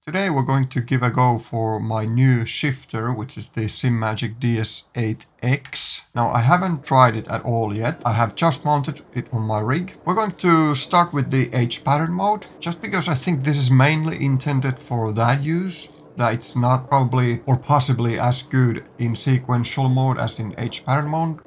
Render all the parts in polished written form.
Today we're going to give a go for my new shifter, which is the Simagic DS-8X. Now I haven't tried it at all yet. I have just mounted it on my rig. We're going to start with the H pattern mode, just because I think this is mainly intended for that use. That it's not probably or possibly as good in sequential mode as in H pattern mode.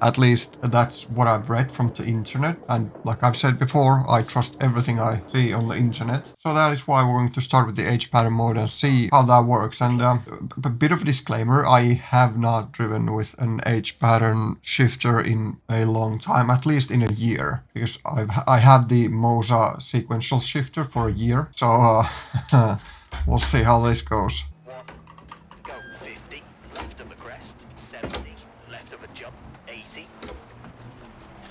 At least that's what I've read from the internet, and like I've said before, I trust everything I see on the internet. So that is why we're going to start with the H pattern mode and see how that works. And a bit of a disclaimer, I have not driven with an H pattern shifter in a long time, at least in a year, because I had the Moza sequential shifter for a year. So we'll see how this goes. Go 50, left of a crest, 70, left of a jump, 80.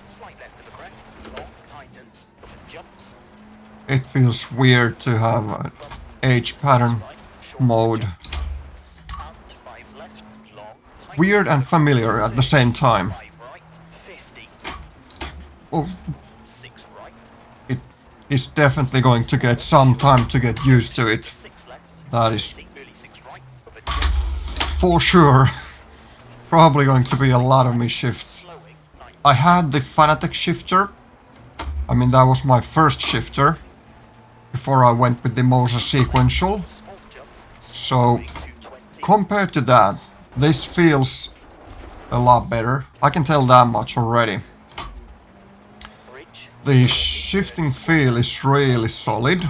Slight left of a crest, long, tightens, jumps. It feels weird to have an H pattern mode. And 5 left, long, tightens. Weird and familiar at the same time. 5 right, 50. Oh, 6 right, it is definitely going to get some time to get used to it. 6 left, That is 50, early 6 right, of a jump, for sure probably going to be a lot of misshifts. slowing, 9. I had the Fanatec shifter. I mean, that was my first shifter before I went with the Moza sequential. Small jump, So 220. compared to that, this feels a lot better. I can tell that much already. Bridge, The shifting feel is really solid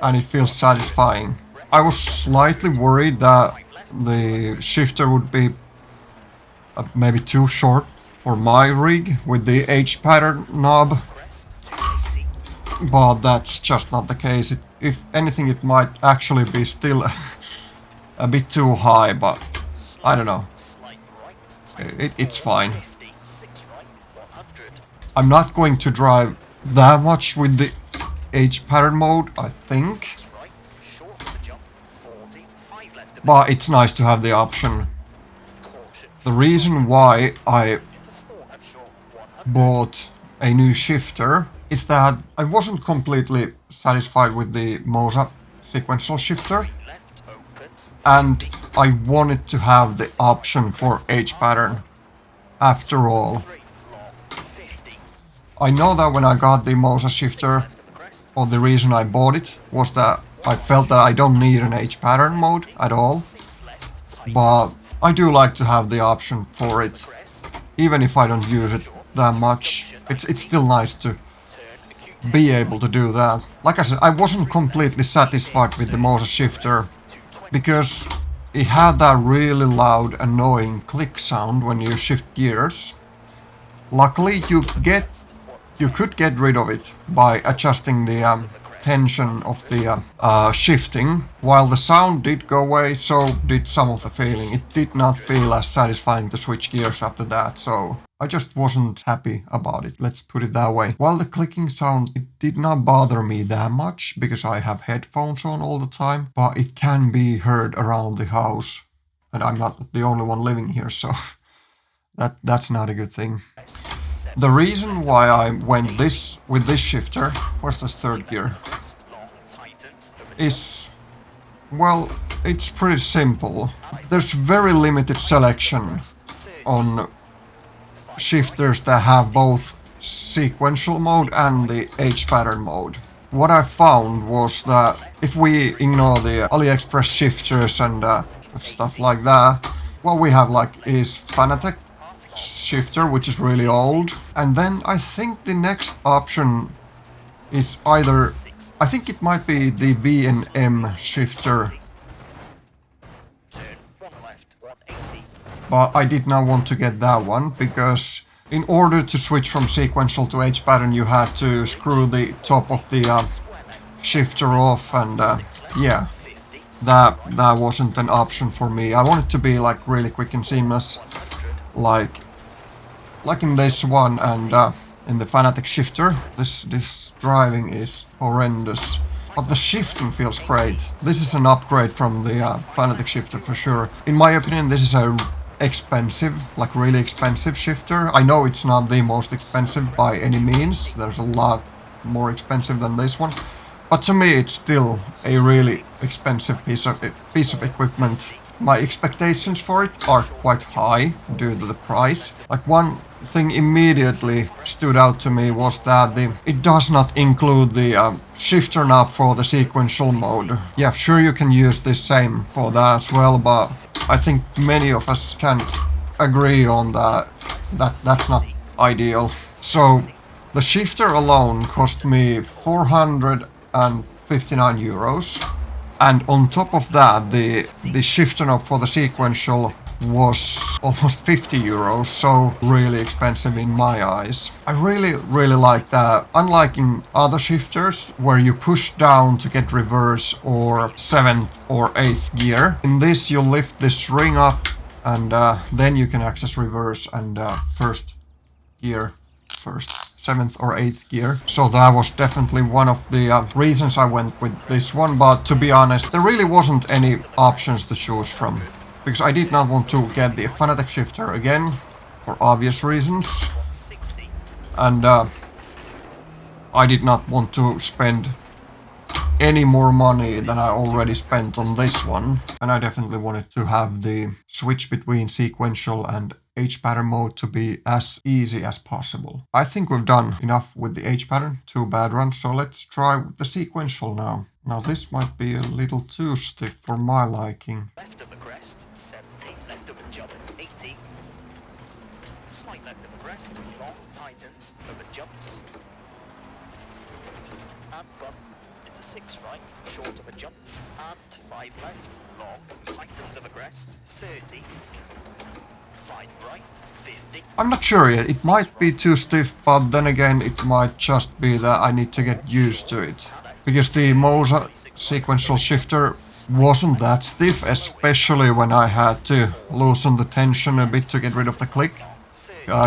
and it feels satisfying. I was slightly worried that the shifter would be maybe too short for my rig with the H pattern knob, crest, 280. but that's just not the case. If anything, it might actually be still a bit too high, but I don't know. Slight right, It's fine. 50, 6 right, 100. I'm not going to drive that much with the H pattern mode, I think, 6 right, short of the jump, 40, 5 left of but it's nice to have the option. caution. The reason why I Into 4 and short, 100. bought a new shifter is that I wasn't completely satisfied with the Moza sequential shifter, Left opens, and I wanted to have the option for H pattern. After all, 3 long, 50. I know that when I got the Moza shifter, Left of the crest, or the reason I bought it was that I felt that I don't need an H pattern mode at all, 6 left, tight, but I do like to have the option for it. crest, Even if I don't use it that much, it's still nice to turn acute, be able to do that. Like I said, I wasn't completely satisfied with the Moza shifter 220. because it had that really loud, annoying click sound when you shift gears. Luckily, you could get rid of it by adjusting the tension of the shifting. While the sound did go away, so did some of the feeling. It did not feel as satisfying to switch gears after that, so I just wasn't happy about it, let's put it that way. While the clicking sound, it did not bother me that much, because I have headphones on all the time, but it can be heard around the house, and I'm not the only one living here, so that's not a good thing. The reason why I went with this shifter, where's the third gear, Crest, long, tightens, of a is, well, it's pretty simple. There's very limited selection on shifters that have both sequential mode and the H pattern mode. What I found was that if we ignore the AliExpress shifters and stuff like that, what we have like is Fanatec shifter, which is really old, and then I think the next option is either, I think it might be the V&M shifter, turn, 1 left, 180. but I did not want to get that one because in order to switch from sequential to H pattern you had to screw the top of the shifter off, and yeah, 50, that wasn't an option for me. I want it to be like really quick and seamless, like in this one, and in the Fanatec shifter. This driving is horrendous, but the shifting feels great. This is an upgrade from the Fanatec shifter for sure. In my opinion, this is a expensive, like really expensive shifter. I know it's not the most expensive by any means. There's a lot more expensive than this one, But to me, it's still a really expensive piece of equipment. My expectations for it are quite high due to the price. Like, one thing immediately stood out to me was that it does not include the shifter knob for the sequential mode. Yeah, sure, you can use this same for that as well, but I think many of us can agree on that's not ideal. So the shifter alone cost me 459 euros. And on top of that, the shifter knob for the sequential was almost 50 euros, so really expensive in my eyes. I really like that. Unlike in other shifters, where you push down to get reverse or 7th or 8th gear, in this you lift this ring up and then you can access reverse and first gear, first 7th or 8th gear. So that was definitely one of the reasons I went with this one, but to be honest, there really wasn't any options to choose from, because I did not want to get the Fanatec shifter again, for obvious reasons, and I did not want to spend any more money than I already spent on this one, and I definitely wanted to have the switch between sequential and H pattern mode to be as easy as possible. I think we've done enough with the H pattern, 2 bad runs, so let's try the sequential now. Now this might be a little too stiff for my liking. Left of the crest, 70, left of a jump, 80. Slight left of a crest, long, tightens, over jumps. And bump into 6 right, short of a jump, and 5 left, long, tightens of a crest, 30. 5 right, 50. I'm not sure yet, it might be too stiff, but then again it might just be that I need to get used to it. Because the Moza sequential shifter wasn't that stiff, especially when I had to loosen the tension a bit to get rid of the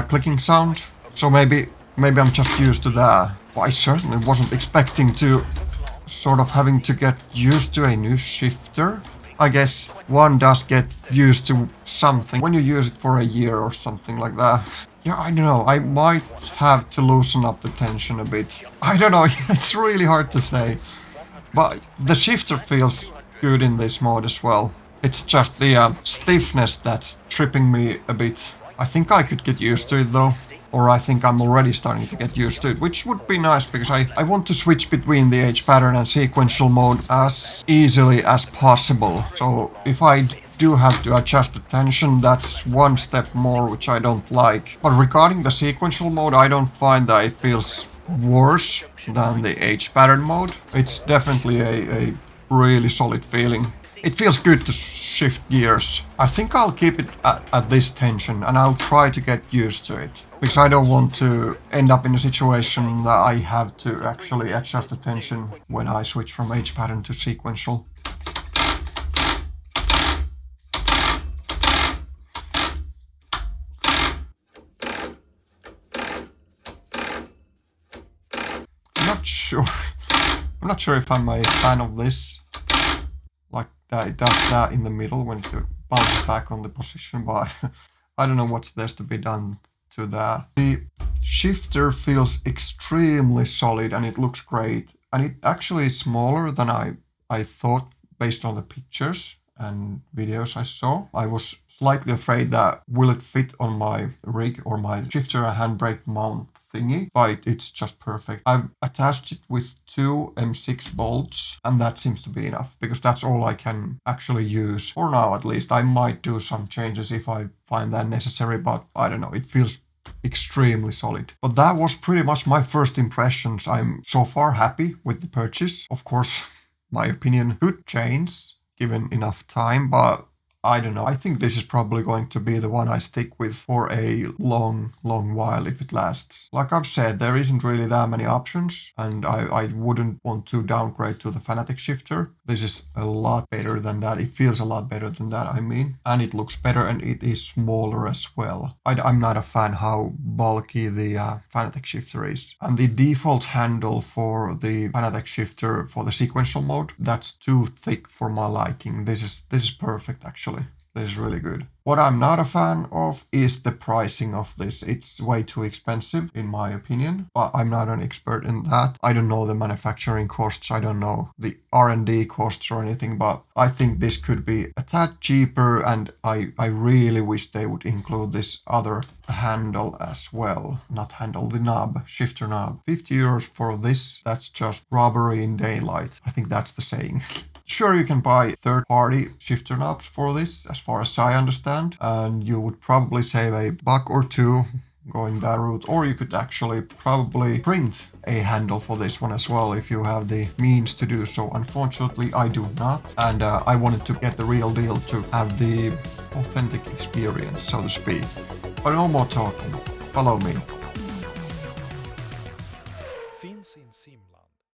clicking sound. So maybe I'm just used to that. Well, I certainly wasn't expecting to sort of having to get used to a new shifter. I guess one does get used to something when you use it for a year or something like that. Yeah, I don't know, I might have to loosen up the tension a bit. I don't know, it's really hard to say. But the shifter feels good in this mode as well. It's just the stiffness that's tripping me a bit. I think I could get used to it though. Or I think I'm already starting to get used to it, which would be nice because I want to switch between the H pattern and sequential mode as easily as possible. So if I do have to adjust the tension, that's one step more, which I don't like. But regarding the sequential mode, I don't find that it feels worse than the H pattern mode. It's definitely a really solid feeling. It feels good to shift gears. I think I'll keep it at this tension and I'll try to get used to it. Because I don't want to end up in a situation that I have to actually adjust the tension when I switch from H pattern to sequential. I'm not sure if I'm a fan of this. Like that it does that in the middle when it bounces back on the position, but I don't know what's there's to be done to that. The shifter feels extremely solid and it looks great, and it actually is smaller than I thought based on the pictures and videos I saw. I was slightly afraid that will it fit on my rig or my shifter and handbrake mount thingy, but it's just perfect. I've attached it with 2 M6 bolts and that seems to be enough because that's all I can actually use for now, at least. I might do some changes if I find that necessary, but I don't know, it feels extremely solid. But that was pretty much my first impressions. I'm so far happy with the purchase. Of course, my opinion could change given enough time, but I don't know. I think this is probably going to be the one I stick with for a long while if it lasts. Like I've said, there isn't really that many options and I wouldn't want to downgrade to the Fanatec shifter. This is a lot better than that. It feels a lot better than that, I mean. And it looks better and it is smaller as well. I'm not a fan how bulky the Fanatec shifter is. And the default handle for the Fanatec shifter for the sequential mode, that's too thick for my liking. This is perfect actually. This is really good. What I'm not a fan of is the pricing of this. It's way too expensive in my opinion, but I'm not an expert in that. I don't know the manufacturing costs, I don't know the R&D costs or anything, but I think this could be a tad cheaper, and I really wish they would include this other handle as well. Not handle, the knob, shifter knob. 50 euros for this, that's just robbery in daylight. I think that's the saying. Sure, you can buy third-party shifter knobs for this, as far as I understand, and you would probably save a buck or two going that route, or you could actually probably print a handle for this one as well if you have the means to do so. Unfortunately, I do not, and I wanted to get the real deal to have the authentic experience, so to speak. But no more talking, follow me.